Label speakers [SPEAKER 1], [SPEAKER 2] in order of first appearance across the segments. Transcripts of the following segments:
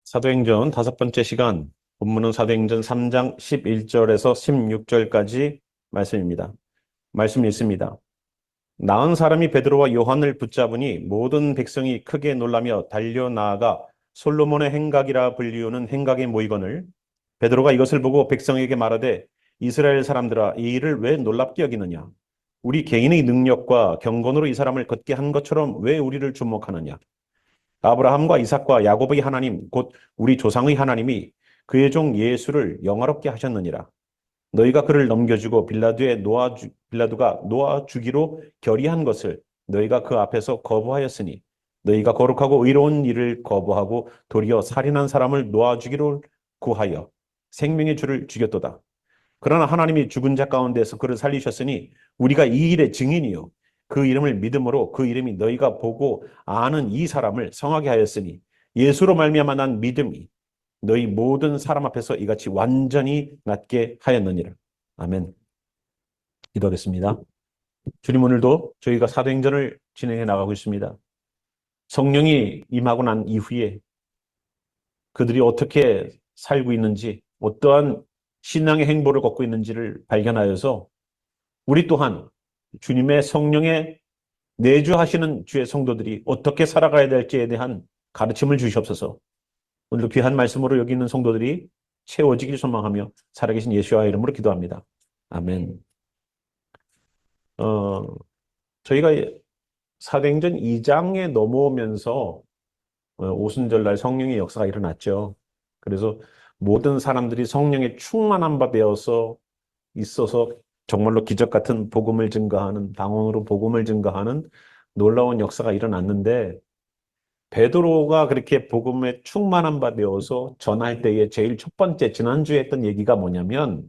[SPEAKER 1] 사도행전 다섯 번째 시간, 본문은 사도행전 3장 11절에서 16절까지 말씀입니다. 말씀 읽습니다. 나은 사람이 베드로와 요한을 붙잡으니 모든 백성이 크게 놀라며 달려나아가 솔로몬의 행각이라 불리우는 행각에 모이거늘 베드로가 이것을 보고 백성에게 말하되 이스라엘 사람들아 이 일을 왜 놀랍게 여기느냐? 우리 개인의 능력과 경건으로 이 사람을 걷게 한 것처럼 왜 우리를 주목하느냐? 아브라함과 이삭과 야곱의 하나님 곧 우리 조상의 하나님이 그의 종 예수를 영화롭게 하셨느니라. 너희가 그를 넘겨주고 빌라도가 놓아주기로 결의한 것을 너희가 그 앞에서 거부하였으니 너희가 거룩하고 의로운 일을 거부하고 도리어 살인한 사람을 놓아주기로 구하여 생명의 주를 죽였도다. 그러나 하나님이 죽은 자 가운데서 그를 살리셨으니 우리가 이 일의 증인이요 그 이름을 믿음으로 그 이름이 너희가 보고 아는 이 사람을 성하게 하였으니 예수로 말미암아 난 믿음이 너희 모든 사람 앞에서 이같이 완전히 낫게 하였느니라. 아멘. 기도하겠습니다. 주님, 오늘도 저희가 사도행전을 진행해 나가고 있습니다. 성령이 임하고 난 이후에 그들이 어떻게 살고 있는지, 어떠한 신앙의 행보를 걷고 있는지를 발견하여서 우리 또한 주님의 성령에 내주하시는 주의 성도들이 어떻게 살아가야 될지에 대한 가르침을 주시옵소서. 오늘도 귀한 말씀으로 여기 있는 성도들이 채워지길 소망하며 살아계신 예수와의 이름으로 기도합니다. 아멘. 저희가 사도행전 2장에 넘어오면서 오순절날 성령의 역사가 일어났죠. 그래서 모든 사람들이 성령에 충만한 바 되어서 있어서 정말로 기적 같은 복음을 증거하는, 방언으로 복음을 증거하는 놀라운 역사가 일어났는데, 베드로가 그렇게 복음에 충만한 바 되어서 전할 때에 제일 첫 번째 지난주에 했던 얘기가 뭐냐면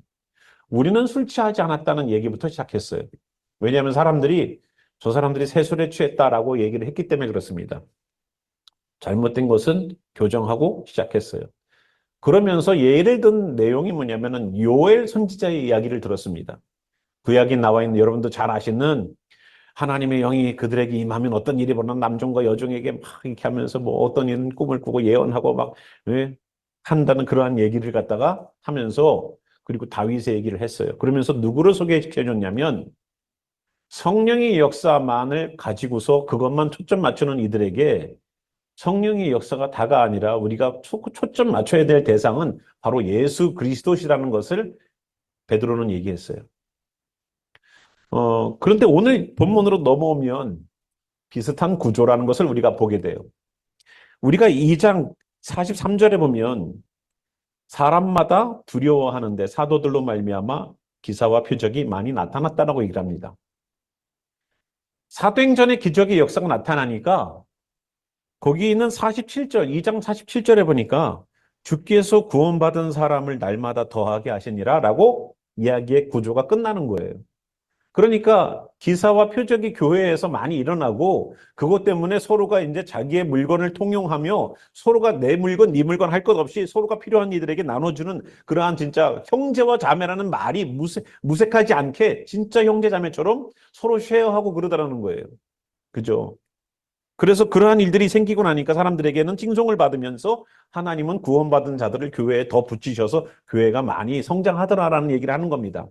[SPEAKER 1] 우리는 술 취하지 않았다는 얘기부터 시작했어요. 왜냐하면 저 사람들이 새술에 취했다라고 얘기를 했기 때문에 그렇습니다. 잘못된 것은 교정하고 시작했어요. 그러면서 예를 든 내용이 뭐냐면은 요엘 선지자의 이야기를 들었습니다. 구약에 나와 있는 여러분도 잘 아시는 하나님의 영이 그들에게 임하면 어떤 일이 벌어나 남종과 여종에게 막 이렇게 하면서 뭐 어떤 이는 꿈을 꾸고 예언하고 막 한다는 그러한 얘기를 갖다가 하면서 그리고 다윗의 얘기를 했어요. 그러면서 누구를 소개시켜 줬냐면 성령의 역사만을 가지고서 그것만 초점 맞추는 이들에게 성령의 역사가 다가 아니라 우리가 초점 맞춰야 될 대상은 바로 예수 그리스도시라는 것을 베드로는 얘기했어요. 그런데 오늘 본문으로 넘어오면 비슷한 구조라는 것을 우리가 보게 돼요. 우리가 2장 43절에 보면 사람마다 두려워하는데 사도들로 말미암아 기사와 표적이 많이 나타났다라고 얘기를 합니다. 사도행전의 기적의 역사가 나타나니까 거기 있는 47절, 2장 47절에 보니까 주께서 구원받은 사람을 날마다 더하게 하시니라 라고 이야기의 구조가 끝나는 거예요. 그러니까 기사와 표적이 교회에서 많이 일어나고 그것 때문에 서로가 이제 자기의 물건을 통용하며 서로가 내 물건, 네 물건 할 것 없이 서로가 필요한 이들에게 나눠주는 그러한 진짜 형제와 자매라는 말이 무색하지 않게 진짜 형제 자매처럼 서로 쉐어하고 그러더라는 거예요. 그죠? 그래서 그러한 일들이 생기고 나니까 사람들에게는 칭송을 받으면서 하나님은 구원받은 자들을 교회에 더 붙이셔서 교회가 많이 성장하더라라는 얘기를 하는 겁니다.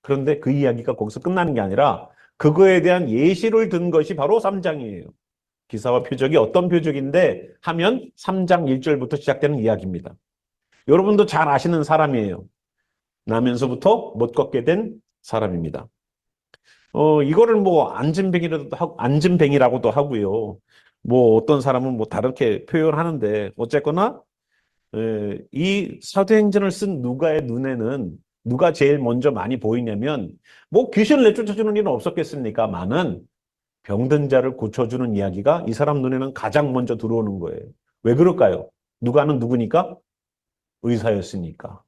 [SPEAKER 1] 그런데 그 이야기가 거기서 끝나는 게 아니라 그거에 대한 예시를 든 것이 바로 3장이에요. 기사와 표적이 어떤 표적인데 하면 3장 1절부터 시작되는 이야기입니다. 여러분도 잘 아시는 사람이에요. 나면서부터 못 걷게 된 사람입니다. 이거를 뭐 안진뱅이라고도 하고요. 뭐 어떤 사람은 뭐 다르게 표현하는데 어쨌거나 이 사도행전을 쓴 누가의 눈에는 누가 제일 먼저 많이 보이냐면 뭐 귀신을 내쫓아주는 일은 없었겠습니까? 많은 병든 자를 고쳐주는 이야기가 이 사람 눈에는 가장 먼저 들어오는 거예요. 왜 그럴까요? 누가는 누구니까? 의사였으니까.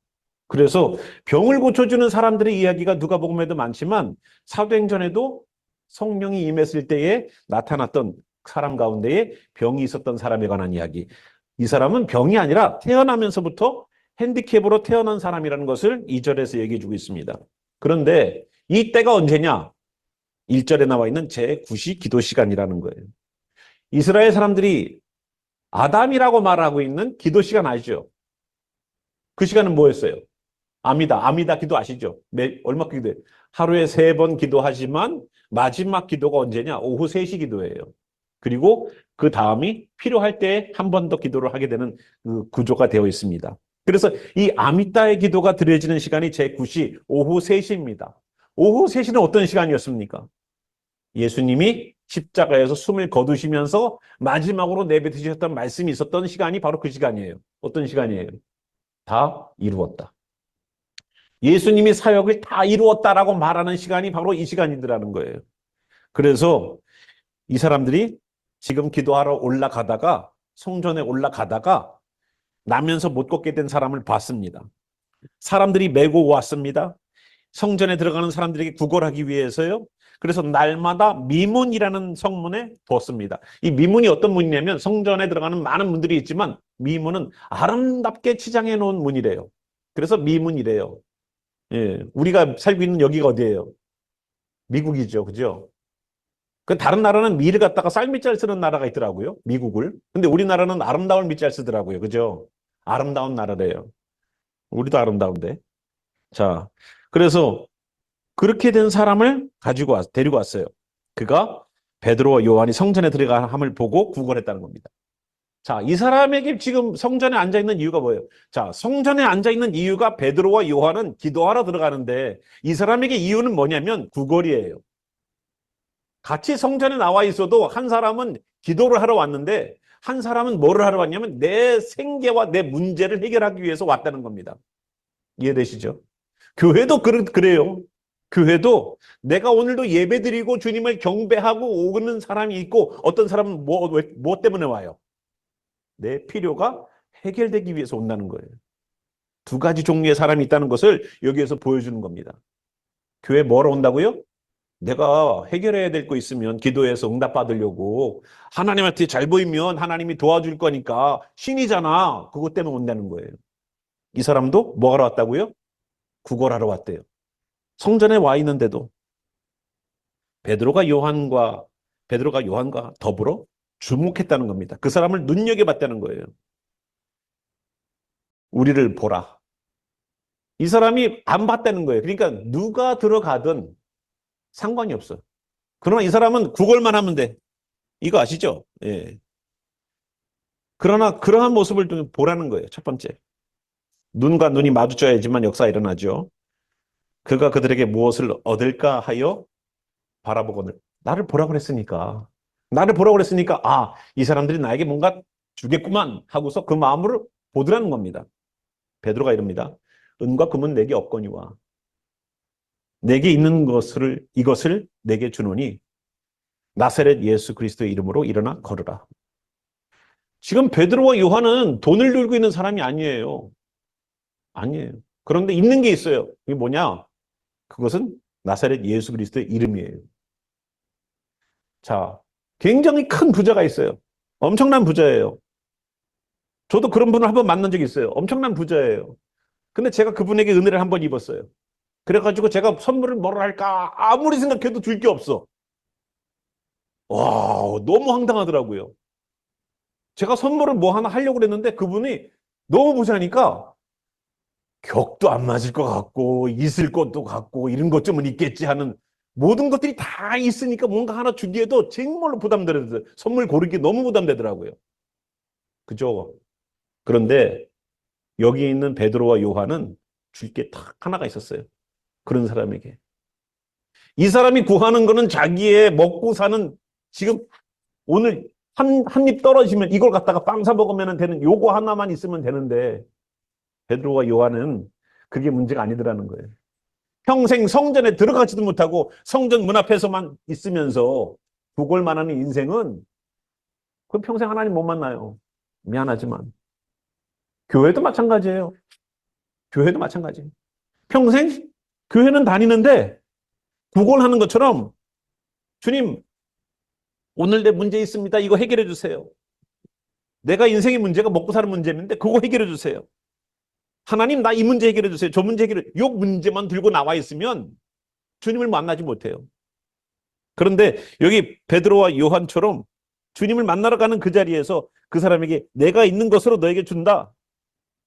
[SPEAKER 1] 그래서 병을 고쳐주는 사람들의 이야기가 누가복음에도 많지만 사도행전에도 성령이 임했을 때에 나타났던 사람 가운데에 병이 있었던 사람에 관한 이야기. 이 사람은 병이 아니라 태어나면서부터 핸디캡으로 태어난 사람이라는 것을 2절에서 얘기해 주고 있습니다. 그런데 이 때가 언제냐? 1절에 나와 있는 제9시 기도 시간이라는 거예요. 이스라엘 사람들이 아담이라고 말하고 있는 기도 시간 아시죠? 그 시간은 뭐였어요? 아미다 기도 아시죠? 얼마 기도해요? 하루에 3번 기도하지만 마지막 기도가 언제냐? 오후 3시 기도예요. 그리고 그 다음이 필요할 때 한 번 더 기도를 하게 되는 그 구조가 되어 있습니다. 그래서 이 아미다의 기도가 드려지는 시간이 제9시 오후 3시입니다. 오후 3시는 어떤 시간이었습니까? 예수님이 십자가에서 숨을 거두시면서 마지막으로 내뱉으셨던 말씀이 있었던 시간이 바로 그 시간이에요. 어떤 시간이에요? 다 이루었다. 예수님이 사역을 다 이루었다라고 말하는 시간이 바로 이 시간이더라는 거예요. 그래서 이 사람들이 지금 기도하러 올라가다가 성전에 올라가다가 나면서 못 걷게 된 사람을 봤습니다. 사람들이 메고 왔습니다. 성전에 들어가는 사람들에게 구걸하기 위해서요. 그래서 날마다 미문이라는 성문에 뒀습니다. 이 미문이 어떤 문이냐면 성전에 들어가는 많은 문들이 있지만 미문은 아름답게 치장해 놓은 문이래요. 그래서 미문이래요. 예, 우리가 살고 있는 여기가 어디예요? 미국이죠. 그죠? 그 다른 나라는 미를 갖다가 쌀밑잘 쓰는 나라가 있더라고요. 미국을. 근데 우리나라는 아름다운 밑잘 쓰더라고요. 그죠? 아름다운 나라래요. 우리도 아름다운데. 자, 그래서 그렇게 된 사람을 데리고 왔어요. 그가 베드로와 요한이 성전에 들어감을 보고 구걸했다는 겁니다. 자, 이 사람에게 지금 성전에 앉아 있는 이유가 뭐예요? 자, 성전에 앉아 있는 이유가 베드로와 요한은 기도하러 들어가는데 이 사람에게 이유는 뭐냐면 구걸이에요. 같이 성전에 나와 있어도 한 사람은 기도를 하러 왔는데 한 사람은 뭐를 하러 왔냐면 내 생계와 내 문제를 해결하기 위해서 왔다는 겁니다. 이해되시죠? 교회도 그래요. 교회도 내가 오늘도 예배드리고 주님을 경배하고 오는 사람이 있고 어떤 사람은 뭐 때문에 와요? 내 필요가 해결되기 위해서 온다는 거예요. 두 가지 종류의 사람이 있다는 것을 여기에서 보여주는 겁니다. 교회 뭐로 온다고요? 내가 해결해야 될 거 있으면 기도해서 응답받으려고 하나님한테 잘 보이면 하나님이 도와줄 거니까 신이잖아. 그것 때문에 온다는 거예요. 이 사람도 뭐 하러 왔다고요? 구걸하러 왔대요. 성전에 와 있는데도 베드로가 요한과 더불어 주목했다는 겁니다. 그 사람을 눈여겨봤다는 거예요. 우리를 보라. 이 사람이 안 봤다는 거예요. 그러니까 누가 들어가든 상관이 없어. 그러나 이 사람은 구걸만 하면 돼. 이거 아시죠? 예. 그러나 그러한 모습을 좀 보라는 거예요. 첫 번째. 눈과 눈이 마주쳐야지만 역사가 일어나죠. 그가 그들에게 무엇을 얻을까 하여 바라보거늘. 나를 보라 그랬으니까. 나를 보라 그랬으니까 아, 이 사람들이 나에게 뭔가 주겠구만 하고서 그 마음으로 보더라는 겁니다. 베드로가 이럽니다. 은과 금은 내게 없거니와 내게 있는 이것을 내게 주노니 나사렛 예수 그리스도의 이름으로 일어나 걸으라. 지금 베드로와 요한은 돈을 들고 있는 사람이 아니에요. 아니에요. 그런데 있는 게 있어요. 이게 뭐냐? 그것은 나사렛 예수 그리스도의 이름이에요. 자, 굉장히 큰 부자가 있어요. 엄청난 부자예요. 저도 그런 분을 한번 만난 적이 있어요. 엄청난 부자예요. 근데 제가 그분에게 은혜를 한번 입었어요. 그래가지고 제가 선물을 뭐라 할까 아무리 생각해도 줄 게 없어. 와, 너무 황당하더라고요. 제가 선물을 뭐 하나 하려고 그랬는데 그분이 너무 부자니까 격도 안 맞을 것 같고 있을 것도 같고 이런 것 좀은 있겠지 하는 모든 것들이 다 있으니까 뭔가 하나 주기에도 정말로 부담되더라고요. 선물 고르기 너무 부담되더라고요. 그죠? 그런데 여기 있는 베드로와 요한은 줄 게 딱 하나가 있었어요. 그런 사람에게. 이 사람이 구하는 거는 자기의 먹고 사는 지금 오늘 한 입 떨어지면 이걸 갖다가 빵 사 먹으면 되는 요거 하나만 있으면 되는데 베드로와 요한은 그게 문제가 아니더라는 거예요. 평생 성전에 들어가지도 못하고 성전 문 앞에서만 있으면서 구걸만 하는 인생은 그건 평생 하나님 못 만나요. 미안하지만. 교회도 마찬가지예요. 교회도 마찬가지예요. 평생 교회는 다니는데 구걸하는 것처럼 주님 오늘 내 문제 있습니다. 이거 해결해 주세요. 내가 인생의 문제가 먹고 사는 문제인데 그거 해결해 주세요. 하나님 나 이 문제 해결해 주세요. 저 문제 해결해. 이 문제만 들고 나와 있으면 주님을 만나지 못해요. 그런데 여기 베드로와 요한처럼 주님을 만나러 가는 그 자리에서 그 사람에게 내가 있는 것으로 너에게 준다.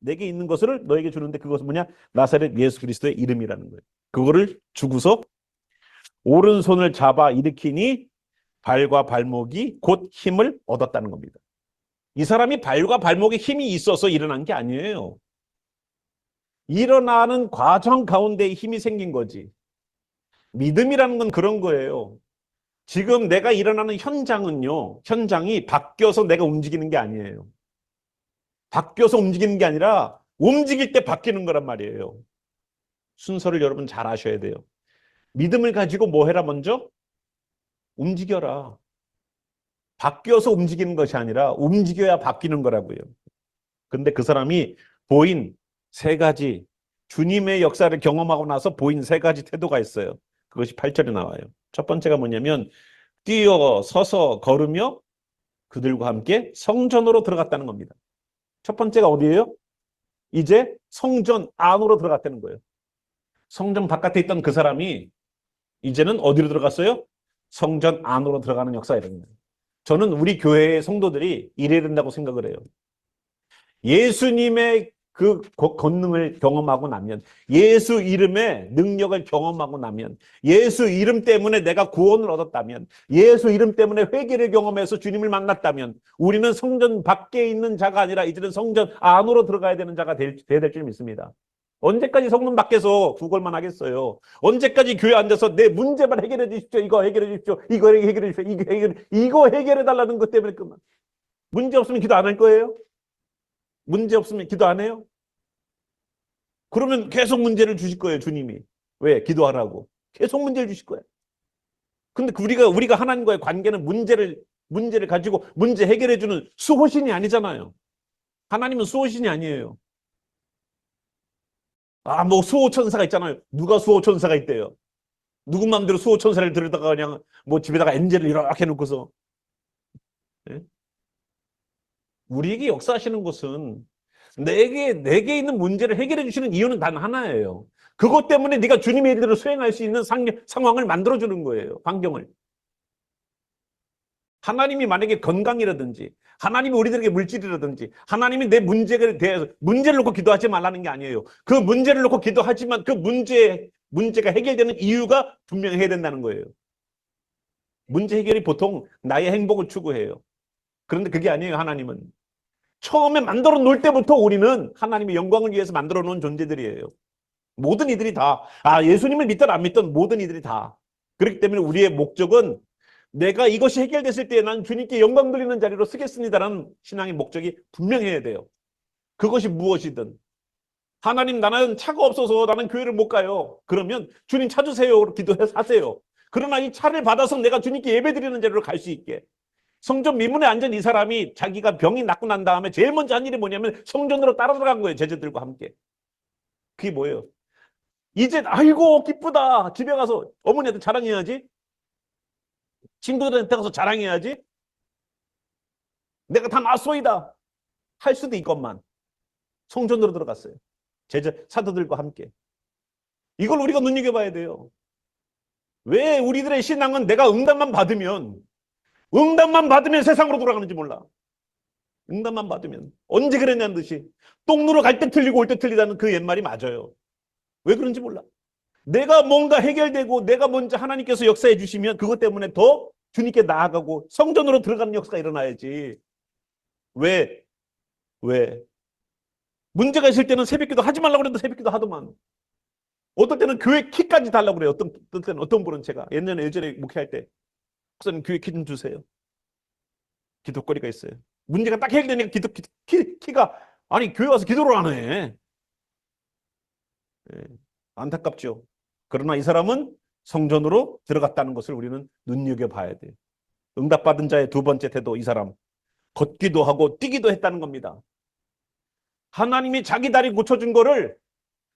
[SPEAKER 1] 내게 있는 것을 너에게 주는데 그것은 뭐냐? 나사렛 예수 그리스도의 이름이라는 거예요. 그거를 주고서 오른손을 잡아 일으키니 발과 발목이 곧 힘을 얻었다는 겁니다. 이 사람이 발과 발목에 힘이 있어서 일어난 게 아니에요. 일어나는 과정 가운데 힘이 생긴 거지. 믿음이라는 건 그런 거예요. 지금 내가 일어나는 현장은요, 현장이 바뀌어서 내가 움직이는 게 아니에요. 바뀌어서 움직이는 게 아니라 움직일 때 바뀌는 거란 말이에요. 순서를 여러분 잘 아셔야 돼요. 믿음을 가지고 뭐 해라 먼저? 움직여라. 바뀌어서 움직이는 것이 아니라 움직여야 바뀌는 거라고요. 근데 그 사람이 보인 세 가지, 주님의 역사를 경험하고 나서 보인 세 가지 태도가 있어요. 그것이 8절에 나와요. 첫 번째가 뭐냐면 뛰어 서서 걸으며 그들과 함께 성전으로 들어갔다는 겁니다. 첫 번째가 어디예요? 이제 성전 안으로 들어갔다는 거예요. 성전 바깥에 있던 그 사람이 이제는 어디로 들어갔어요? 성전 안으로 들어가는 역사라는 거예요. 저는 우리 교회의 성도들이 이래야 된다고 생각을 해요. 예수님의 그 권능을 경험하고 나면, 예수 이름의 능력을 경험하고 나면, 예수 이름 때문에 내가 구원을 얻었다면, 예수 이름 때문에 회개를 경험해서 주님을 만났다면 우리는 성전 밖에 있는 자가 아니라 이제는 성전 안으로 들어가야 되는 자가 돼야 될 줄 믿습니다. 언제까지 성문 밖에서 구걸만 하겠어요? 언제까지 교회 앉아서 내 문제만 해결해 주십시오. 이거 해결해 주십시오. 이거 해결해 주십시오. 이거 해결해 달라는 것 때문에 그만. 문제 없으면 기도 안 할 거예요? 문제 없으면 기도 안 해요? 그러면 계속 문제를 주실 거예요, 주님이. 왜? 기도하라고. 계속 문제를 주실 거예요. 근데 우리가 하나님과의 관계는 문제를 가지고 문제 해결해 주는 수호신이 아니잖아요. 하나님은 수호신이 아니에요. 뭐 수호천사가 있잖아요. 누가 수호천사가 있대요? 누구 마음대로 수호천사를 들여다가 그냥 뭐 집에다가 엔젤을 이렇게 해놓고서. 네? 우리에게 역사하시는 것은 내게 있는 문제를 해결해 주시는 이유는 단 하나예요. 그것 때문에 네가 주님의 일들을 수행할 수 있는 상황을 만들어주는 거예요. 환경을. 하나님이 만약에 건강이라든지 하나님이 우리들에게 물질이라든지 하나님이 내 문제에 대해서 문제를 놓고 기도하지 말라는 게 아니에요. 그 문제를 놓고 기도하지만 그 문제가 해결되는 이유가 분명해야 된다는 거예요. 문제 해결이 보통 나의 행복을 추구해요. 그런데 그게 아니에요. 하나님은. 처음에 만들어 놓을 때부터 우리는 하나님의 영광을 위해서 만들어 놓은 존재들이에요. 모든 이들이 다, 예수님을 믿든 안 믿든 모든 이들이 다. 그렇기 때문에 우리의 목적은 내가 이것이 해결됐을 때 난 주님께 영광 돌리는 자리로 쓰겠습니다라는 신앙의 목적이 분명해야 돼요. 그것이 무엇이든. 하나님, 나는 차가 없어서 나는 교회를 못 가요. 그러면 주님 찾으세요. 기도해서 하세요. 그러나 이 차를 받아서 내가 주님께 예배드리는 자리로 갈 수 있게. 성전 미문에 앉은 이 사람이 자기가 병이 낫고 난 다음에 제일 먼저 한 일이 뭐냐면 성전으로 따라 들어간 거예요. 제자들과 함께. 그게 뭐예요? 이제 아이고 기쁘다. 집에 가서 어머니한테 자랑해야지. 친구들한테 가서 자랑해야지. 내가 다 나았소이다. 할 수도 있건만 성전으로 들어갔어요. 사도들과 함께. 이걸 우리가 눈여겨봐야 돼요. 왜 우리들의 신앙은 내가 응답만 받으면 세상으로 돌아가는지 몰라. 응답만 받으면. 언제 그랬냐는 듯이 똥 누러 갈 때 틀리고 올 때 틀리다는 그 옛말이 맞아요. 왜 그런지 몰라. 내가 뭔가 해결되고 내가 먼저 하나님께서 역사해 주시면 그것 때문에 더 주님께 나아가고 성전으로 들어가는 역사가 일어나야지. 왜? 문제가 있을 때는 새벽기도 하지 말라고 그래도 새벽기도 하더만. 어떨 때는 교회 키까지 달라고 그래요. 어떤 때는 어떤 분은 제가 예전에 목회할 때 목사님 교회 키 좀 주세요. 기도거리가 있어요. 문제가 딱 해결되니까 키가 아니 교회 와서 기도를 안 해. 안타깝죠. 그러나 이 사람은 성전으로 들어갔다는 것을 우리는 눈여겨봐야 돼요. 응답받은 자의 두 번째 태도, 이 사람 걷기도 하고 뛰기도 했다는 겁니다. 하나님이 자기 다리 고쳐준 거를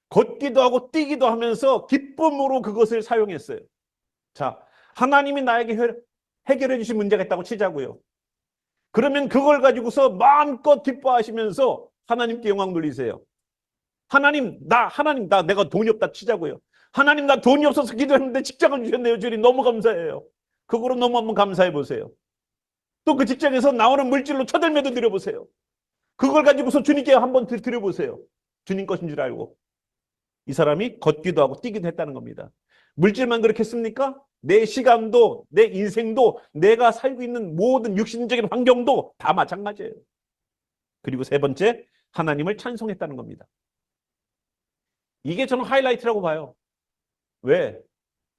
[SPEAKER 1] 걷기도 하고 뛰기도 하면서 기쁨으로 그것을 사용했어요. 자, 하나님이 나에게 해결해 주신 문제가 있다고 치자고요. 그러면 그걸 가지고서 마음껏 기뻐하시면서 하나님께 영광 돌리세요. 하나님 나 내가 돈이 없다 치자고요. 하나님 나 돈이 없어서 기도했는데 직장을 주셨네요. 주님 너무 감사해요. 그거로 너무 한번 감사해 보세요. 또 그 직장에서 나오는 물질로 처들매도 드려보세요. 그걸 가지고서 주님께 한번 드려보세요. 주님 것인 줄 알고. 이 사람이 걷기도 하고 뛰기도 했다는 겁니다. 물질만 그렇겠습니까? 내 시간도, 내 인생도, 내가 살고 있는 모든 육신적인 환경도 다 마찬가지예요. 그리고 세 번째, 하나님을 찬송했다는 겁니다. 이게 저는 하이라이트라고 봐요. 왜?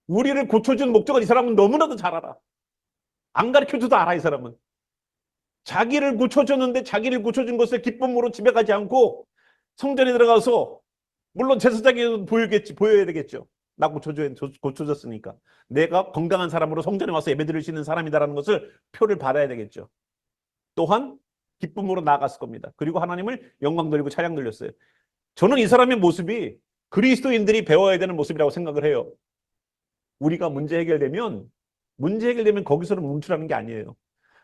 [SPEAKER 1] 우리를 고쳐준 목적을 이 사람은 너무나도 잘 알아. 안 가르쳐줘도 알아, 이 사람은. 자기를 고쳐줬는데 자기를 고쳐준 것을 기쁨으로 집에 가지 않고 성전에 들어가서, 물론 제사장이 보여야 되겠죠. 나 고쳐줬으니까. 내가 건강한 사람으로 성전에 와서 예배드릴 수 있는 사람이다라는 것을 표를 받아야 되겠죠. 또한 기쁨으로 나아갔을 겁니다. 그리고 하나님을 영광 돌리고 찬양 돌렸어요. 저는 이 사람의 모습이 그리스도인들이 배워야 되는 모습이라고 생각을 해요. 우리가 문제 해결되면 거기서는 멈추라는 게 아니에요.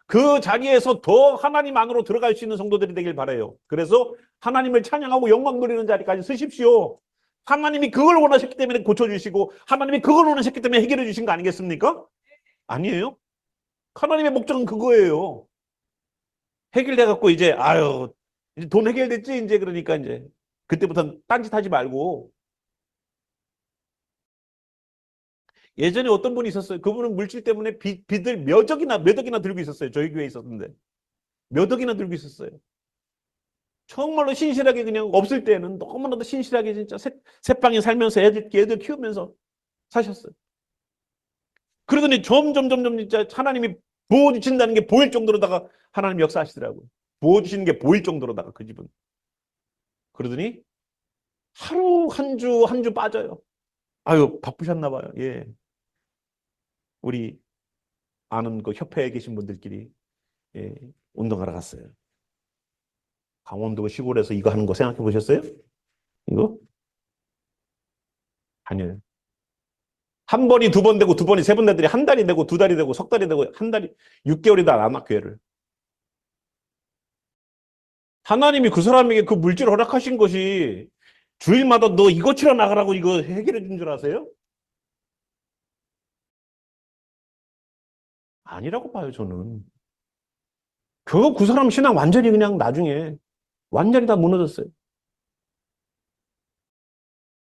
[SPEAKER 1] 그 자리에서 더 하나님 안으로 들어갈 수 있는 성도들이 되길 바라요. 그래서 하나님을 찬양하고 영광 누리는 자리까지 서십시오. 하나님이 그걸 원하셨기 때문에 고쳐주시고 하나님이 그걸 원하셨기 때문에 해결해 주신 거 아니겠습니까? 아니에요. 하나님의 목적은 그거예요. 해결돼 갖고 이제 이제 돈 해결됐지 이제, 그러니까 이제 그때부터 딴짓하지 말고. 예전에 어떤 분이 있었어요. 그분은 물질 때문에 빚을 몇 억이나 들고 있었어요. 저희 교회에 있었는데 몇 억이나 들고 있었어요. 정말로 신실하게, 그냥 없을 때는 너무나도 신실하게 진짜 새방에 살면서 애들 키우면서 사셨어요. 그러더니 점점 진짜 하나님이 부어주신다는 게 보일 정도로다가 하나님 역사하시더라고요. 부어주시는 게 보일 정도로다가 그 집은. 그러더니 하루 한 주 빠져요. 아유, 바쁘셨나 봐요. 예. 우리 아는 그 협회에 계신 분들끼리, 예, 운동하러 갔어요. 강원도 시골에서 이거 하는 거 생각해 보셨어요? 이거? 아니에요. 한 번이 두 번 되고 두 번이 세 번 되더니 한 달이 되고 두 달이 되고 석 달이 되고 한 달이 6개월이 안 와, 교회를. 하나님이 그 사람에게 그 물질을 허락하신 것이 주일마다 너 이거 치러 나가라고 이거 해결해 준 줄 아세요? 아니라고 봐요, 저는. 그 사람 신앙 완전히 그냥 나중에 완전히 다 무너졌어요.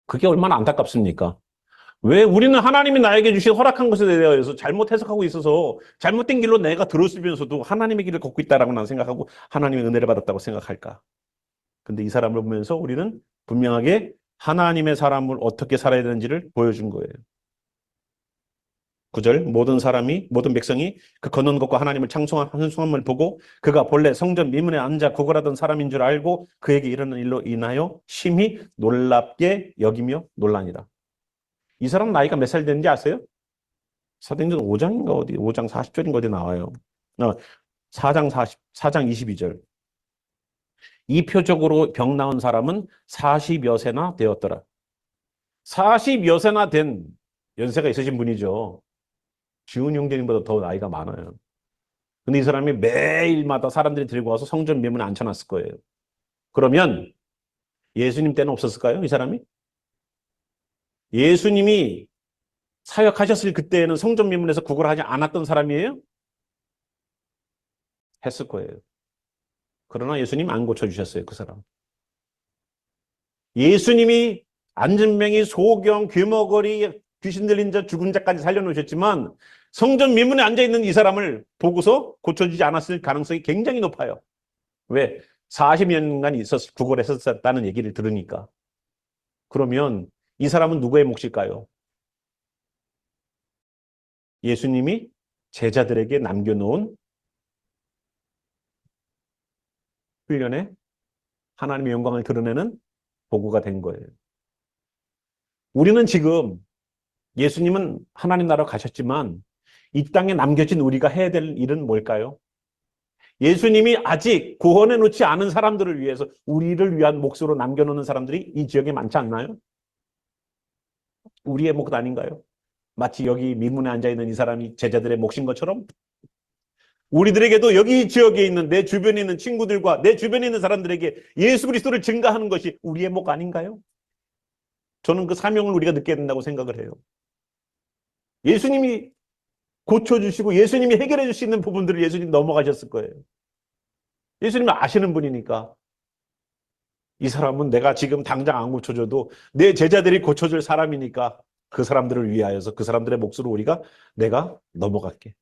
[SPEAKER 1] 그게 얼마나 안타깝습니까? 왜 우리는 하나님이 나에게 주신 허락한 것에 대해서 잘못 해석하고 있어서 잘못된 길로 내가 들어서면서도 하나님의 길을 걷고 있다라고 난 생각하고 하나님의 은혜를 받았다고 생각할까? 근데 이 사람을 보면서 우리는 분명하게 하나님의 사람을 어떻게 살아야 되는지를 보여준 거예요. 9절, 모든 백성이 그 걷는 것과 하나님을 찬송함을 보고 그가 본래 성전 미문에 앉아 구걸하던 사람인 줄 알고 그에게 이르는 일로 인하여 심히 놀랍게 여기며 놀라니라. 이 사람 나이가 몇 살 되는지 아세요? 사도행전 5장인가 어디, 5장 40절인가 어디 나와요. 4장 22절. 이 표적으로 병 나은 사람은 40여 세나 되었더라. 40여 세나 된 연세가 있으신 분이죠. 지훈 형제님보다 더 나이가 많아요. 근데 이 사람이 매일마다 사람들이 들고 와서 성전 미문에 앉혀놨을 거예요. 그러면 예수님 때는 없었을까요? 이 사람이? 예수님이 사역하셨을 그때에는 성전 미문에서 구걸하지 않았던 사람이에요? 했을 거예요. 그러나 예수님 안 고쳐주셨어요, 그 사람. 예수님이 안진뱅이, 소경, 귀머거리, 귀신 들린 자, 죽은 자까지 살려놓으셨지만 성전 미문에 앉아있는 이 사람을 보고서 고쳐주지 않았을 가능성이 굉장히 높아요. 왜? 40년간 구걸했었다는 얘기를 들으니까. 그러면 이 사람은 누구의 몫일까요? 예수님이 제자들에게 남겨놓은 훈련에 하나님의 영광을 드러내는 도구가 된 거예요. 우리는 지금 예수님은 하나님 나라로 가셨지만 이 땅에 남겨진 우리가 해야 될 일은 뭘까요? 예수님이 아직 구원해 놓지 않은 사람들을 위해서 우리를 위한 몫으로 남겨놓는 사람들이 이 지역에 많지 않나요? 우리의 몫 아닌가요? 마치 여기 미문에 앉아있는 이 사람이 제자들의 몫인 것처럼 우리들에게도 여기 지역에 있는 내 주변에 있는 친구들과 내 주변에 있는 사람들에게 예수 그리스도를 증가하는 것이 우리의 몫 아닌가요? 저는 그 사명을 우리가 느껴야 된다고 생각을 해요. 예수님이 고쳐주시고 예수님이 해결해 줄 수 있는 부분들을 예수님 넘어가셨을 거예요. 예수님은 아시는 분이니까 이 사람은 내가 지금 당장 안 고쳐줘도 내 제자들이 고쳐줄 사람이니까 그 사람들을 위하여서 그 사람들의 몫으로 내가 넘어갈게.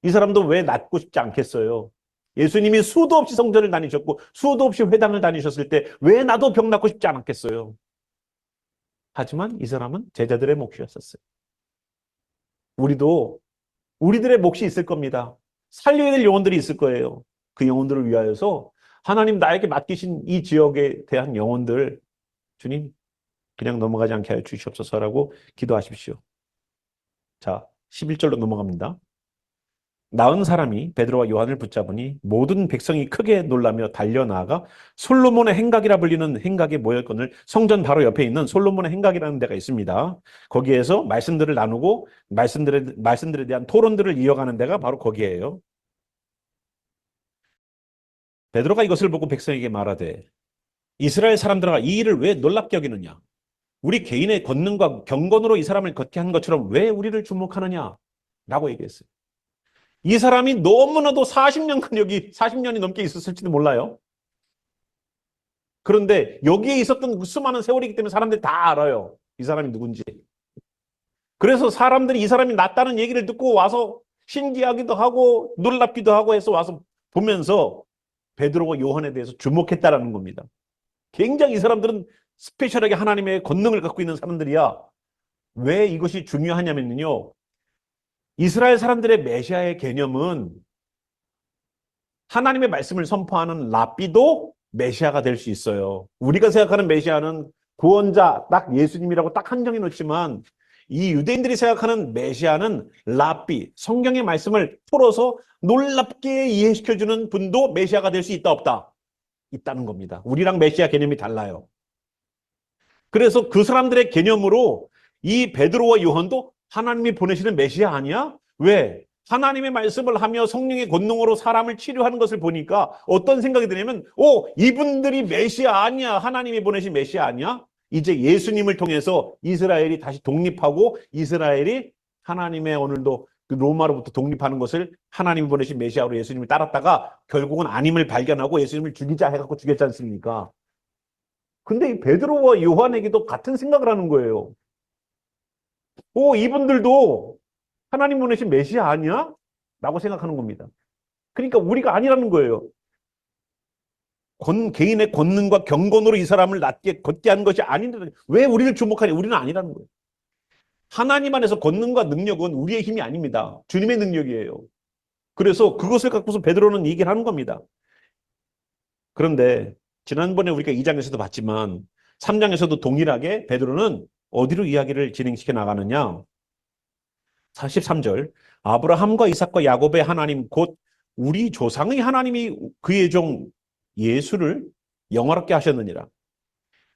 [SPEAKER 1] 이 사람도 왜 낫고 싶지 않겠어요? 예수님이 수도 없이 성전을 다니셨고 수도 없이 회당을 다니셨을 때 왜 나도 병 낫고 싶지 않았겠어요? 하지만 이 사람은 제자들의 몫이었었어요. 우리들의 몫이 있을 겁니다. 살려야 될 영혼들이 있을 거예요. 그 영혼들을 위하여서 하나님 나에게 맡기신 이 지역에 대한 영혼들 주님 그냥 넘어가지 않게 하여 주시옵소서라고 기도하십시오. 자, 11절로 넘어갑니다. 나은 사람이 베드로와 요한을 붙잡으니 모든 백성이 크게 놀라며 달려나가 솔로몬의 행각이라 불리는 행각의 모였건을 성전 바로 옆에 있는 솔로몬의 행각이라는 데가 있습니다. 거기에서 말씀들을 나누고 말씀들에 대한 토론들을 이어가는 데가 바로 거기에요. 베드로가 이것을 보고 백성에게 말하되 이스라엘 사람들아 이 일을 왜 놀랍게 여기느냐? 우리 개인의 권능과 경건으로 이 사람을 걷게 한 것처럼 왜 우리를 주목하느냐? 라고 얘기했어요. 이 사람이 너무나도 40년이 넘게 있었을지도 몰라요. 그런데 여기에 있었던 그 수많은 세월이기 때문에 사람들이 다 알아요. 이 사람이 누군지. 그래서 사람들이 이 사람이 낫다는 얘기를 듣고 와서 신기하기도 하고 놀랍기도 하고 해서 와서 보면서 베드로와 요한에 대해서 주목했다라는 겁니다. 굉장히 이 사람들은 스페셜하게 하나님의 권능을 갖고 있는 사람들이야. 왜 이것이 중요하냐면요. 이스라엘 사람들의 메시아의 개념은 하나님의 말씀을 선포하는 랍비도 메시아가 될 수 있어요. 우리가 생각하는 메시아는 구원자, 딱 예수님이라고 딱 한정해 놓지만 이 유대인들이 생각하는 메시아는 랍비, 성경의 말씀을 풀어서 놀랍게 이해시켜주는 분도 메시아가 될 수 있다 없다? 있다는 겁니다. 우리랑 메시아 개념이 달라요. 그래서 그 사람들의 개념으로 이 베드로와 요한도 하나님이 보내시는 메시아 아니야? 왜? 하나님의 말씀을 하며 성령의 권능으로 사람을 치료하는 것을 보니까 어떤 생각이 드냐면 이분들이 메시아 아니야? 하나님이 보내신 메시아 아니야? 이제 예수님을 통해서 이스라엘이 다시 독립하고 이스라엘이 하나님의 오늘도 그 로마로부터 독립하는 것을 하나님이 보내신 메시아로 예수님을 따랐다가 결국은 아님을 발견하고 예수님을 죽이자 해갖고 죽였지 않습니까? 근데 이 베드로와 요한에게도 같은 생각을 하는 거예요. 이분들도 하나님 보내신 메시아 아니야? 라고 생각하는 겁니다. 그러니까 우리가 아니라는 거예요. 개인의 권능과 경건으로 이 사람을 걷게 하는 것이 아닌데 왜 우리를 주목하냐? 우리는 아니라는 거예요. 하나님 안에서 권능과 능력은 우리의 힘이 아닙니다. 주님의 능력이에요. 그래서 그것을 갖고서 베드로는 얘기를 하는 겁니다. 그런데 지난번에 우리가 2장에서도 봤지만 3장에서도 동일하게 베드로는 어디로 이야기를 진행시켜 나가느냐? 43절 아브라함과 이삭과 야곱의 하나님 곧 우리 조상의 하나님이 그의 종 예수를 영화롭게 하셨느니라.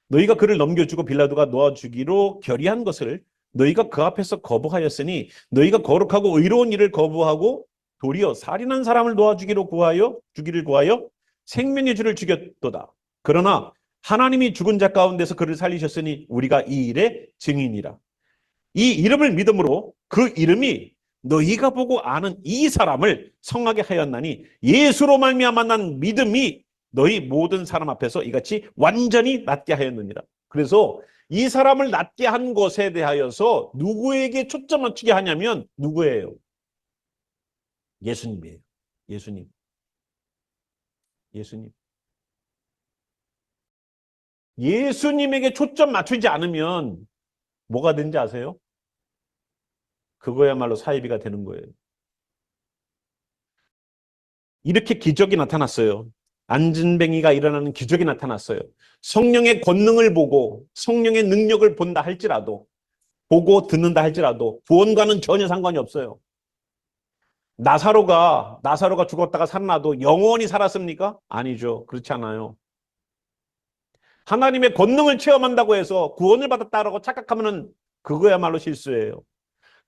[SPEAKER 1] 너희가 그를 넘겨주고 빌라도가 놓아주기로 결의한 것을 너희가 그 앞에서 거부하였으니 너희가 거룩하고 의로운 일을 거부하고 도리어 살인한 사람을 놓아주기를 구하여 생명의 주를 죽였도다. 그러나 하나님이 죽은 자 가운데서 그를 살리셨으니 우리가 이 일의 증인이라. 이 이름을 믿음으로 그 이름이 너희가 보고 아는 이 사람을 성하게 하였나니 예수로 말미암아 난 믿음이 너희 모든 사람 앞에서 이같이 완전히 낫게 하였느니라. 그래서 이 사람을 낫게 한 것에 대하여서 누구에게 초점 맞추게 하냐면 누구예요? 예수님이에요. 예수님. 예수님에게 초점 맞추지 않으면 뭐가 되는지 아세요? 그거야말로 사이비가 되는 거예요. 이렇게 기적이 나타났어요. 안진뱅이가 일어나는 기적이 나타났어요. 성령의 권능을 보고 성령의 능력을 본다 할지라도 보고 듣는다 할지라도 구원과는 전혀 상관이 없어요. 나사로가 죽었다가 살아나도 영원히 살았습니까? 아니죠. 그렇지 않아요. 하나님의 권능을 체험한다고 해서 구원을 받았다라고 착각하면 그거야말로 실수예요.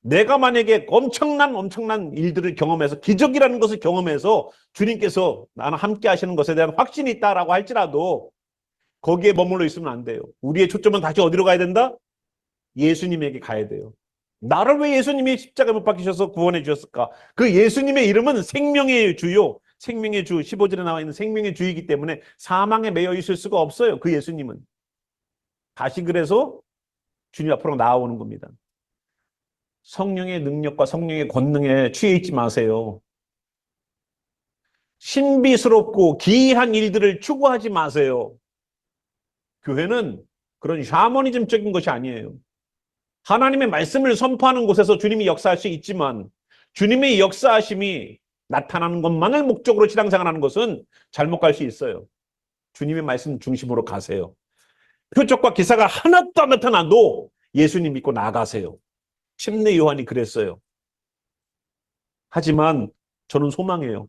[SPEAKER 1] 내가 만약에 엄청난 일들을 경험해서 기적이라는 것을 경험해서 주님께서 나는 함께 하시는 것에 대한 확신이 있다라고 할지라도 거기에 머물러 있으면 안 돼요. 우리의 초점은 다시 어디로 가야 된다? 예수님에게 가야 돼요. 나를 왜 예수님이 십자가에 못 박히셔서 구원해 주셨을까? 그 예수님의 이름은 생명의 주요, 생명의 주, 15절에 나와 있는 생명의 주이기 때문에 사망에 매여 있을 수가 없어요. 그 예수님은. 다시 그래서 주님 앞으로 나아오는 겁니다. 성령의 능력과 성령의 권능에 취해 있지 마세요. 신비스럽고 기이한 일들을 추구하지 마세요. 교회는 그런 샤머니즘적인 것이 아니에요. 하나님의 말씀을 선포하는 곳에서 주님이 역사할 수 있지만 주님의 역사하심이 나타나는 것만을 목적으로 신앙생활하는 것은 잘못 갈 수 있어요. 주님의 말씀 중심으로 가세요. 표적과 기사가 하나도 안 나타나도 예수님 믿고 나가세요. 침례 요한이 그랬어요. 하지만 저는 소망해요.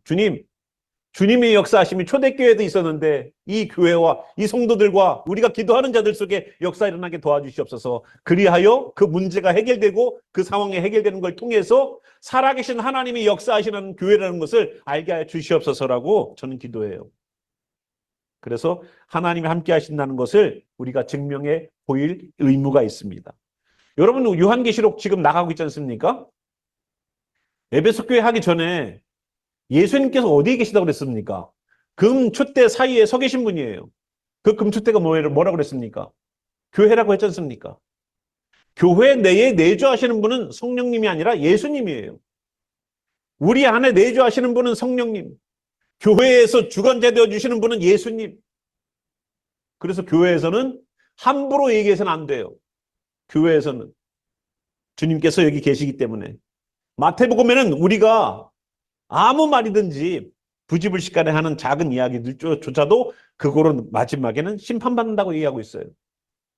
[SPEAKER 1] 주님의 역사하심이 초대교회도 있었는데 이 교회와 이 성도들과 우리가 기도하는 자들 속에 역사 일어나게 도와주시옵소서. 그리하여 그 문제가 해결되고 그 상황이 해결되는 걸 통해서 살아계신 하나님이 역사하시는 교회라는 것을 알게 해 주시옵소서라고 저는 기도해요. 그래서 하나님이 함께 하신다는 것을 우리가 증명해 보일 의무가 있습니다. 여러분, 요한계시록 지금 나가고 있지 않습니까? 에베소 교회 하기 전에 예수님께서 어디에 계시다고 그랬습니까? 금촛대 사이에 서 계신 분이에요. 그 금촛대가 뭐라고 그랬습니까? 교회라고 했지 않습니까? 교회 내에 내주하시는 분은 성령님이 아니라 예수님이에요. 우리 안에 내주하시는 분은 성령님. 교회에서 주관자 되어주시는 분은 예수님. 그래서 교회에서는 함부로 얘기해서는 안 돼요. 교회에서는. 주님께서 여기 계시기 때문에. 마태복음에는 우리가 아무 말이든지 부지불식간에 하는 작은 이야기들조차도 그거로 마지막에는 심판받는다고 얘기하고 있어요.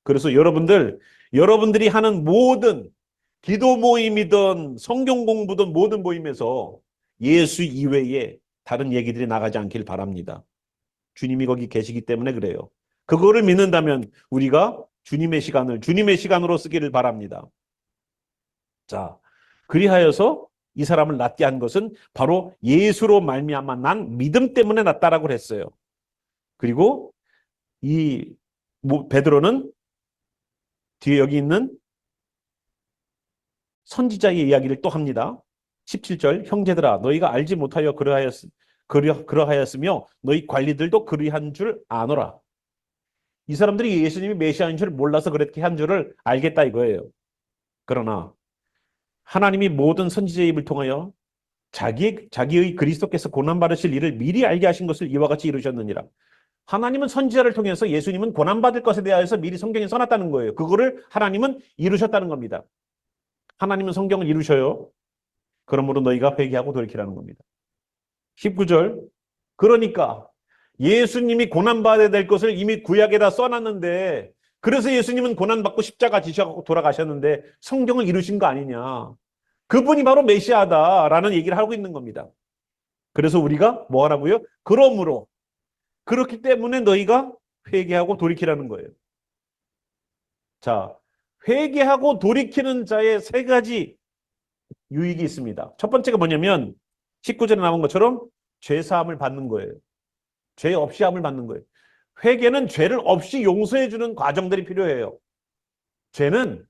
[SPEAKER 1] 그래서 여러분들이 하는 모든 기도 모임이든 성경 공부든 모든 모임에서 예수 이외에 다른 얘기들이 나가지 않길 바랍니다. 주님이 거기 계시기 때문에 그래요. 그거를 믿는다면 우리가 주님의 시간으로 쓰기를 바랍니다. 자, 그리하여서 이 사람을 낫게 한 것은 바로 예수로 말미암아 난 믿음 때문에 낫다라고 했어요. 그리고 이 베드로는 뒤에 여기 있는 선지자의 이야기를 또 합니다. 17절 형제들아 너희가 알지 못하여 그러하였으며 너희 관리들도 그리한 줄 아노라. 이 사람들이 예수님이 메시아인 줄 몰라서 그렇게 한 줄을 알겠다 이거예요. 그러나 하나님이 모든 선지자의 입을 통하여 자기의 그리스도께서 고난받으실 일을 미리 알게 하신 것을 이와 같이 이루셨느니라. 하나님은 선지자를 통해서 예수님은 고난받을 것에 대하여서 미리 성경에 써놨다는 거예요. 그거를 하나님은 이루셨다는 겁니다. 하나님은 성경을 이루셔요. 그러므로 너희가 회개하고 돌이키라는 겁니다. 19절 그러니까 예수님이 고난받아야 될 것을 이미 구약에다 써놨는데 그래서 예수님은 고난받고 십자가 지셔서 돌아가셨는데 성경을 이루신 거 아니냐. 그분이 바로 메시아다라는 얘기를 하고 있는 겁니다. 그래서 우리가 뭐 하라고요? 그러므로 그렇기 때문에 너희가 회개하고 돌이키라는 거예요. 자, 회개하고 돌이키는 자의 세 가지 유익이 있습니다. 첫 번째가 뭐냐면 19절에 나온 것처럼 죄사함을 받는 거예요. 죄 없이 함을 받는 거예요. 회개는 죄를 없이 용서해 주는 과정들이 필요해요. 죄는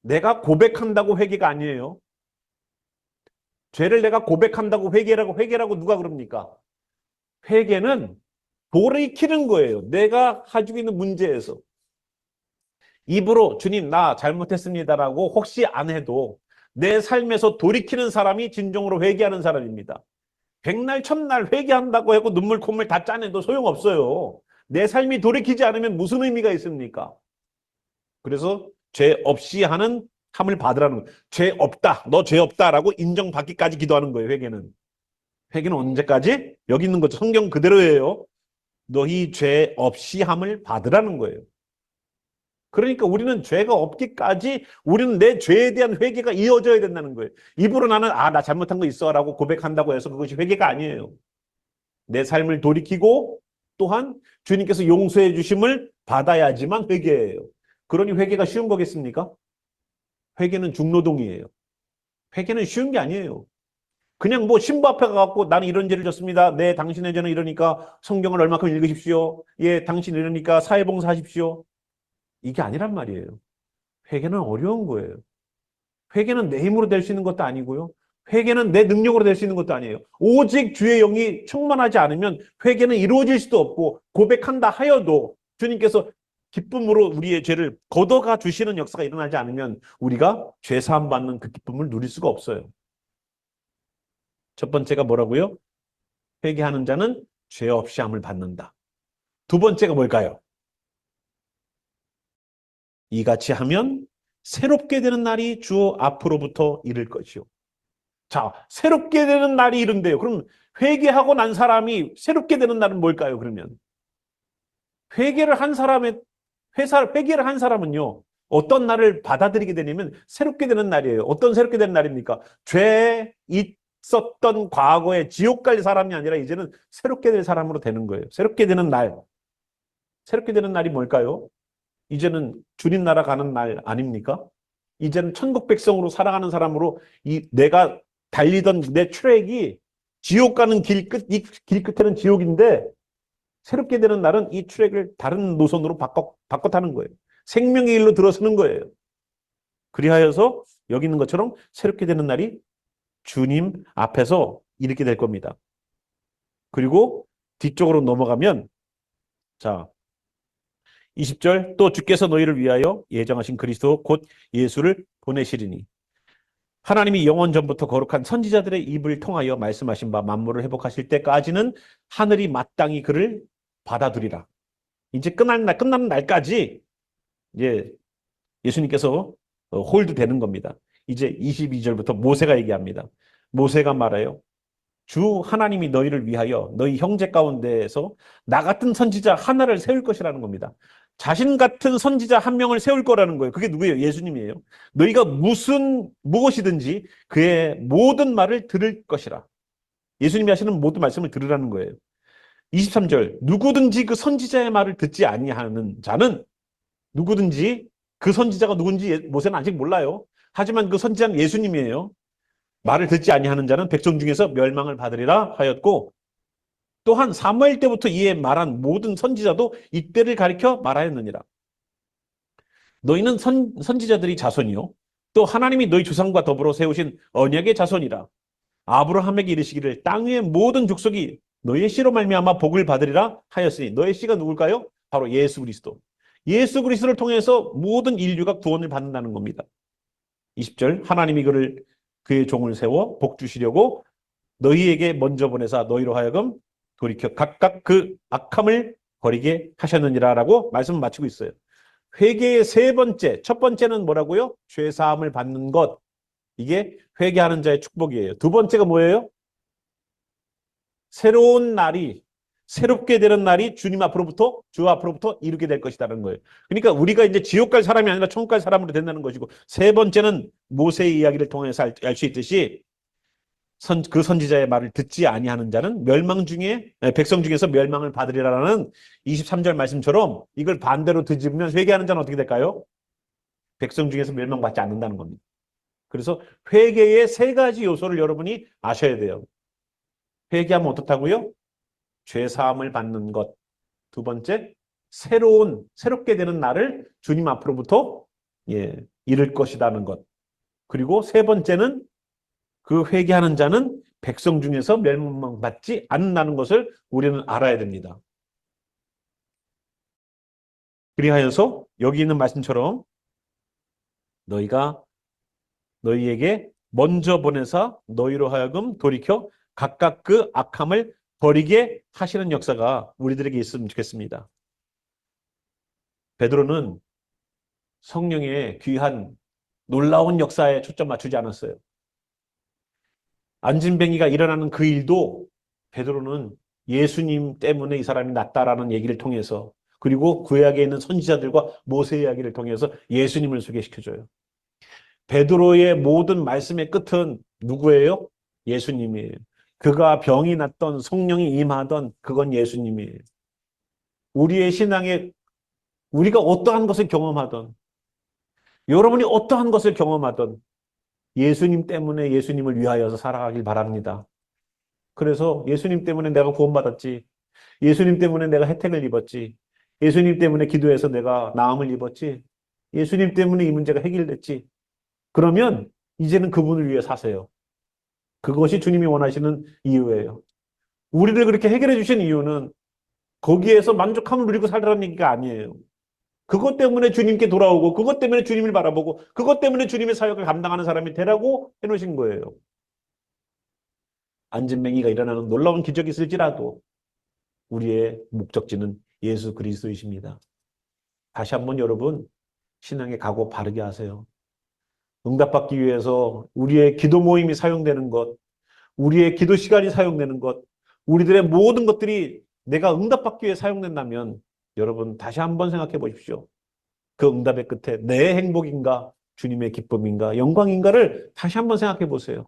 [SPEAKER 1] 내가 고백한다고 회개가 아니에요. 죄를 내가 고백한다고 회개라고 누가 그럽니까? 회개는 돌이키는 거예요. 내가 가지고 있는 문제에서. 입으로 주님 나 잘못했습니다라고 혹시 안 해도 내 삶에서 돌이키는 사람이 진정으로 회개하는 사람입니다. 백날 천날 회개한다고 하고 눈물 콧물 다 짜내도 소용없어요. 내 삶이 돌이키지 않으면 무슨 의미가 있습니까? 그래서 죄 없이 하는 함을 받으라는 거예요. 죄 없다. 너 죄 없다라고 인정받기까지 기도하는 거예요. 회개는. 회개는 언제까지? 여기 있는 거죠. 성경 그대로예요. 너희 죄 없이 함을 받으라는 거예요. 그러니까 우리는 죄가 없기까지 우리는 내 죄에 대한 회개가 이어져야 된다는 거예요. 입으로 나는 나 잘못한 거 있어 라고 고백한다고 해서 그것이 회개가 아니에요. 내 삶을 돌이키고 또한 주님께서 용서해 주심을 받아야지만 회개예요. 그러니 회개가 쉬운 거겠습니까? 회개는 중노동이에요. 회개는 쉬운 게 아니에요. 그냥 뭐 신부 앞에 가갖고 나는 이런 죄를 졌습니다. 네, 당신의 죄는 이러니까 성경을 얼마큼 읽으십시오. 예, 당신 이러니까 사회봉사하십시오. 이게 아니란 말이에요. 회개는 어려운 거예요. 회개는 내 힘으로 될 수 있는 것도 아니고요. 회개는 내 능력으로 될 수 있는 것도 아니에요. 오직 주의 영이 충만하지 않으면 회개는 이루어질 수도 없고 고백한다 하여도 주님께서 기쁨으로 우리의 죄를 걷어가 주시는 역사가 일어나지 않으면 우리가 죄 사함 받는 그 기쁨을 누릴 수가 없어요. 첫 번째가 뭐라고요? 회개하는 자는 죄 없이 함을 받는다. 두 번째가 뭘까요? 이같이 하면 새롭게 되는 날이 주 앞으로부터 이를 것이요. 자, 새롭게 되는 날이 이른대요. 그럼 회개하고 난 사람이 새롭게 되는 날은 뭘까요, 그러면? 회개를 한 사람의, 회개를 한 사람은요, 어떤 날을 받아들이게 되냐면 새롭게 되는 날이에요. 어떤 새롭게 되는 날입니까? 죄에 있었던 과거에 지옥 갈 사람이 아니라 이제는 새롭게 될 사람으로 되는 거예요. 새롭게 되는 날. 새롭게 되는 날이 뭘까요? 이제는 주님 나라 가는 날 아닙니까? 이제는 천국 백성으로 살아가는 사람으로 이 내가 달리던 내 트랙이 지옥 가는 이 길 끝에는 지옥인데 새롭게 되는 날은 이 트랙을 다른 노선으로 바꿔 타는 거예요. 생명의 길로 들어서는 거예요. 그리하여서 여기 있는 것처럼 새롭게 되는 날이 주님 앞에서 이렇게 될 겁니다. 그리고 뒤쪽으로 넘어가면 자 20절 또 주께서 너희를 위하여 예정하신 그리스도 곧 예수를 보내시리니 하나님이 영원 전부터 거룩한 선지자들의 입을 통하여 말씀하신 바 만물을 회복하실 때까지는 하늘이 마땅히 그를 받아들이라. 이제 끝나는 날까지 이제 예수님께서 홀드 되는 겁니다. 이제 22절부터 모세가 얘기합니다. 모세가 말해요. 주 하나님이 너희를 위하여 너희 형제 가운데에서 나 같은 선지자 하나를 세울 것이라는 겁니다. 자신 같은 선지자 한 명을 세울 거라는 거예요. 그게 누구예요? 예수님이에요. 너희가 무엇이든지 그의 모든 말을 들을 것이라. 예수님이 하시는 모든 말씀을 들으라는 거예요. 23절 누구든지 그 선지자의 말을 듣지 아니하는 자는 누구든지 그 선지자가 누군지 모세는 아직 몰라요. 하지만 그 선지자는 예수님이에요. 말을 듣지 아니하는 자는 백성 중에서 멸망을 받으리라 하였고 또한 사무엘 때부터 이에 말한 모든 선지자도 이때를 가리켜 말하였느니라. 너희는 선지자들이 자손이요 또 하나님이 너희 조상과 더불어 세우신 언약의 자손이라. 아브라함에게 이르시기를 땅 위의 모든 족속이 너희의 씨로 말미암아 복을 받으리라 하였으니 너의 씨가 누굴까요? 바로 예수 그리스도. 예수 그리스도를 통해서 모든 인류가 구원을 받는다는 겁니다. 20절 하나님이 그의 종을 세워 복 주시려고 너희에게 먼저 보내사 너희로 하여금 돌이켜 각각 그 악함을 버리게 하셨느니라 라고 말씀을 마치고 있어요. 회개의 세 번째, 첫 번째는 뭐라고요? 죄사함을 받는 것. 이게 회개하는 자의 축복이에요. 두 번째가 뭐예요? 새롭게 되는 날이 주 앞으로부터 이루게 될 것이라는 거예요. 그러니까 우리가 이제 지옥 갈 사람이 아니라 천국 갈 사람으로 된다는 것이고, 세 번째는 모세의 이야기를 통해서 알 수 있듯이 그 선지자의 말을 듣지 아니하는 자는 백성 중에서 멸망을 받으리라라는 23절 말씀처럼 이걸 반대로 뒤집으면 회개하는 자는 어떻게 될까요? 백성 중에서 멸망받지 않는다는 겁니다. 그래서 회개의 세 가지 요소를 여러분이 아셔야 돼요. 회개하면 어떻다고요? 죄 사함을 받는 것. 두 번째, 새롭게 되는 날을 주님 앞으로부터 이룰 것이라는 것. 그리고 세 번째는 그 회개하는 자는 백성 중에서 멸망받지 않는다는 것을 우리는 알아야 됩니다. 그리하여서 여기 있는 말씀처럼 너희에게 먼저 보내사 너희로 하여금 돌이켜 각각 그 악함을 버리게 하시는 역사가 우리들에게 있으면 좋겠습니다. 베드로는 성령의 귀한 놀라운 역사에 초점 맞추지 않았어요. 안진뱅이가 일어나는 그 일도 베드로는 예수님 때문에 이 사람이 낫다라는 얘기를 통해서 그리고 구약에 있는 선지자들과 모세 이야기를 통해서 예수님을 소개시켜줘요. 베드로의 모든 말씀의 끝은 누구예요? 예수님이에요. 그가 병이 났던 성령이 임하던 그건 예수님이에요. 우리의 신앙에 우리가 어떠한 것을 경험하던 여러분이 어떠한 것을 경험하던 예수님 때문에 예수님을 위하여서 살아가길 바랍니다. 그래서 예수님 때문에 내가 구원받았지. 예수님 때문에 내가 혜택을 입었지. 예수님 때문에 기도해서 내가 나음을 입었지. 예수님 때문에 이 문제가 해결됐지. 그러면 이제는 그분을 위해 사세요. 그것이 주님이 원하시는 이유예요. 우리를 그렇게 해결해 주신 이유는 거기에서 만족함을 누리고 살라는 얘기가 아니에요. 그것 때문에 주님께 돌아오고, 그것 때문에 주님을 바라보고, 그것 때문에 주님의 사역을 감당하는 사람이 되라고 해놓으신 거예요. 안진뱅이가 일어나는 놀라운 기적이 있을지라도 우리의 목적지는 예수 그리스도이십니다. 다시 한번 여러분, 신앙의 각오 바르게 하세요. 응답받기 위해서 우리의 기도 모임이 사용되는 것, 우리의 기도 시간이 사용되는 것, 우리들의 모든 것들이 내가 응답받기 위해 사용된다면 여러분 다시 한번 생각해 보십시오. 그 응답의 끝에 내 행복인가, 주님의 기쁨인가, 영광인가를 다시 한번 생각해 보세요.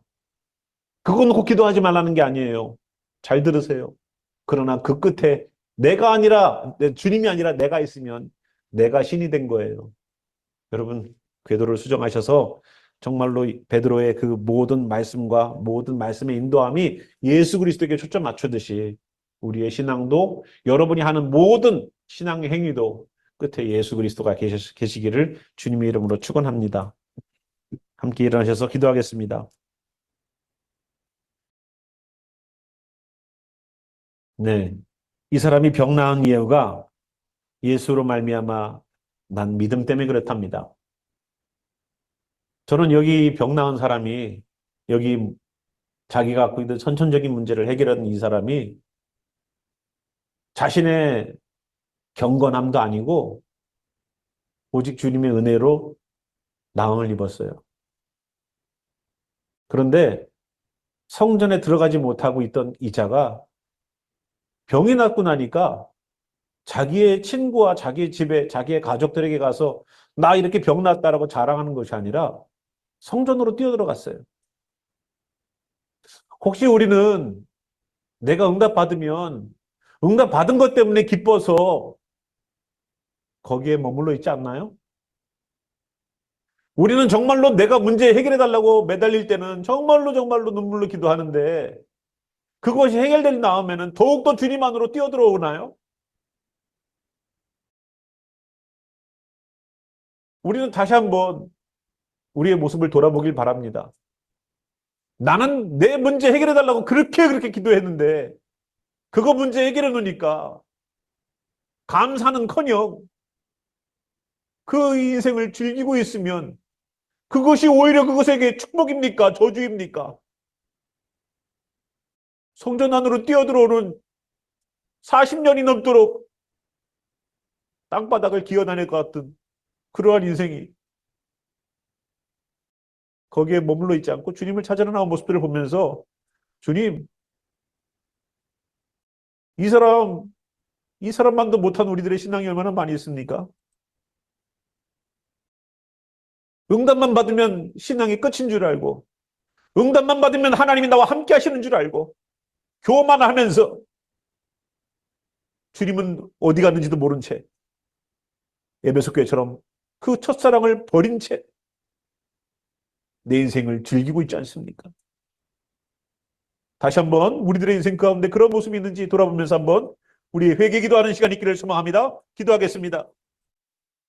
[SPEAKER 1] 그거 놓고 기도하지 말라는 게 아니에요. 잘 들으세요. 그러나 그 끝에 내가 아니라, 주님이 아니라 내가 있으면 내가 신이 된 거예요. 여러분, 궤도를 수정하셔서 정말로 베드로의 그 모든 말씀과 모든 말씀의 인도함이 예수 그리스도에게 초점 맞추듯이 우리의 신앙도 여러분이 하는 모든 신앙의 행위도 끝에 예수 그리스도가 계시기를 주님의 이름으로 축원합니다. 함께 일어나셔서 기도하겠습니다. 네, 이 사람이 병 나은 이유가 예수로 말미암아 난 믿음 때문에 그렇답니다. 저는 여기 병 나은 사람이 여기 자기가 갖고 있는 선천적인 문제를 해결하는 이 사람이 자신의 경건함도 아니고 오직 주님의 은혜로 나음을 입었어요. 그런데 성전에 들어가지 못하고 있던 이 자가 병이 낫고 나니까 자기의 친구와 자기의 집에 자기의 가족들에게 가서 나 이렇게 병 났다라고 자랑하는 것이 아니라 성전으로 뛰어들어갔어요. 혹시 우리는 내가 응답받으면 응답받은 것 때문에 기뻐서 거기에 머물러 있지 않나요? 우리는 정말로 내가 문제 해결해달라고 매달릴 때는 정말로 눈물로 기도하는데 그것이 해결된 다음에는 더욱더 주님 안으로 뛰어들어오나요? 우리는 다시 한번 우리의 모습을 돌아보길 바랍니다. 나는 내 문제 해결해달라고 그렇게 기도했는데 그거 문제 해결해 놓으니까 감사는커녕 그 인생을 즐기고 있으면 그것이 오히려 그것에게 축복입니까? 저주입니까? 성전 안으로 뛰어들어오는 40년이 넘도록 땅바닥을 기어다닐 것 같은 그러한 인생이 거기에 머물러 있지 않고 주님을 찾으러 나온 모습들을 보면서 주님, 이 사람, 이 사람만도 못한 우리들의 신앙이 얼마나 많이 있습니까? 응답만 받으면 신앙이 끝인 줄 알고 응답만 받으면 하나님이 나와 함께 하시는 줄 알고 교만하면서 주님은 어디 갔는지도 모른 채 에베소 교회처럼 그 첫사랑을 버린 채 내 인생을 즐기고 있지 않습니까? 다시 한번 우리들의 인생 가운데 그런 모습이 있는지 돌아보면서 한번 우리 회개 기도하는 시간이 있기를 소망합니다. 기도하겠습니다.